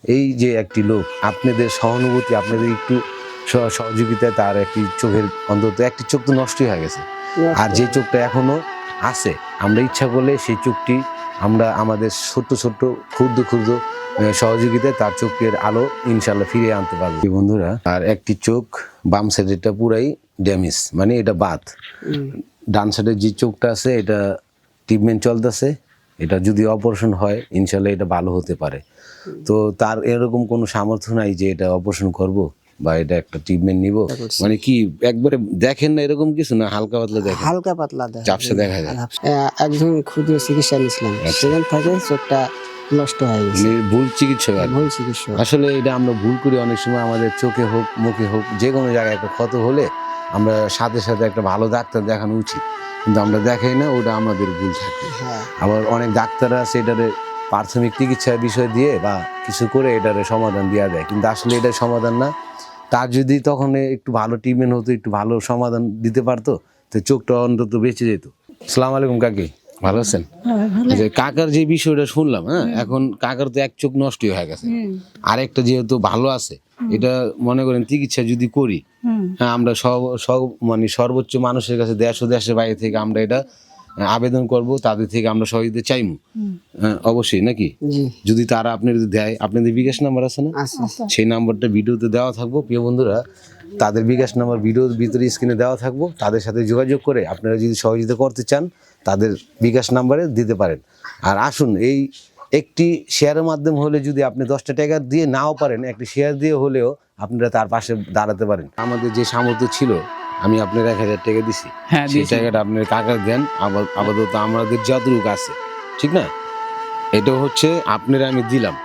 এই যে একটি লোক, আপনাদের সহানুভূতি, আপনাদের একটু সহযোগিতায় তার একটি চোখের অন্তত একটি চোখ তো নষ্টই হয়ে গেছে, আর যে চোখটা এখনো আছে, আমরা ইচ্ছা করলে সেই চোখটি আমরা আমাদের ছোট্ট ছোট্ট ক্ষুদ্র ক্ষুদ্র সহযোগিতায় তার চোখের আলো ইনশাল্লাহ ফিরিয়ে আনতে পারবো। বন্ধুরা, আর একটি চোখ বাম সাইডেরটা পুরাই ড্যামেজ, মানে এটা বাদ। ডান সাইডের যে চোখটা আছে এটা ট্রিটমেন্ট চলতেছে, এটা যদি অপারেশন হয় ইনশাল্লাহ এটা ভালো হতে পারে। তো তার এরকম কোনো সামর্থ্য নাই যে এটা অপারেশন করব বা এটা একটা ট্রিটমেন্ট নিব, মানে কি একবারে দেখেন না এরকম কিছু না, হালকা পাতলা দেখেন, হালকা পাতলা ঝাপসা দেখা যায়। একজন ক্ষুদ্র চিকিৎসা নিয়েছিলাম, সেখান থেকে চোখটা নষ্ট হয়ে গেছে। মানে ভুল চিকিৎসা আর কি। ভুল চিকিৎসা। আসলে এটা আমরা ভুল করি অনেক সময়, আমাদের চোখে হোক মুখে হোক যে কোনো জায়গায় একটা ক্ষত হলে আমরা সাথে সাথে একটা ভালো ডাক্তার দেখানো উচিত, কিন্তু আমরা দেখাই না, ওটা আমাদের ভুল থাকে। আবার অনেক ডাক্তার আছে এটারে প্রাথমিক চিকিৎসার বিষয় দিয়ে বা কিছু করে এটারে সমাধান দেওয়া যায়, কিন্তু আসলে এটার সমাধান না। তার যদি তখন একটু ভালো ট্রিটমেন্ট হতো, একটু ভালো সমাধান দিতে পারতো, তো চোখটা অন্তত বেঁচে যেত। আসসালামু আলাইকুম কাকি, ভালো আছেন? যে কাকার যে বিষয়টা শুনলাম, হ্যাঁ, এখন কাকার তো এক চোখ নষ্ট হয়ে গেছে, আরেকটা যেহেতু ভালো আছে, এটা মনে করেন চিকিৎসা যদি করি, হ্যাঁ, আমরা সব মানে সর্বোচ্চ মানুষের কাছে দেশ ও দেশের বাইরে থেকে আমরা এটা আবেদন করব, তাদের থেকে আমরা সহযোগিতা চাইবো, অবশ্যই নাকি? যদি তারা আপনাদের দেয়, আপনাদের বিকাশ নাম্বার আছে না, সেই নাম্বারটা ভিডিওতে দেওয়া থাকবো। প্রিয় বন্ধুরা, তাদের বিকাশ নাম্বার ভিডিওর ভিতরে স্ক্রিনে দেওয়া থাকবো, তাদের সাথে যোগাযোগ করে আপনারা যদি সহযোগিতা করতে চান তাদের বিকাশ নাম্বারে দিতে পারেন। আর আসুন, এই একটি শেয়ারের মাধ্যম হলে যদি আপনি 10টা টাকা দিয়ে নাও পারেন, একটি শেয়ার দিয়ে হলেও আপনারা তার পাশে দাঁড়াতে পারেন। আমাদের যে সামর্থ্য ছিল, আমি আপনার 1000 টাকা দিছি, সেই টাকাটা আপনার কাকার দেন, আপাতত আমাদের যতটুকু আছে, ঠিক না, এটা হচ্ছে আপনারা আমি দিলাম,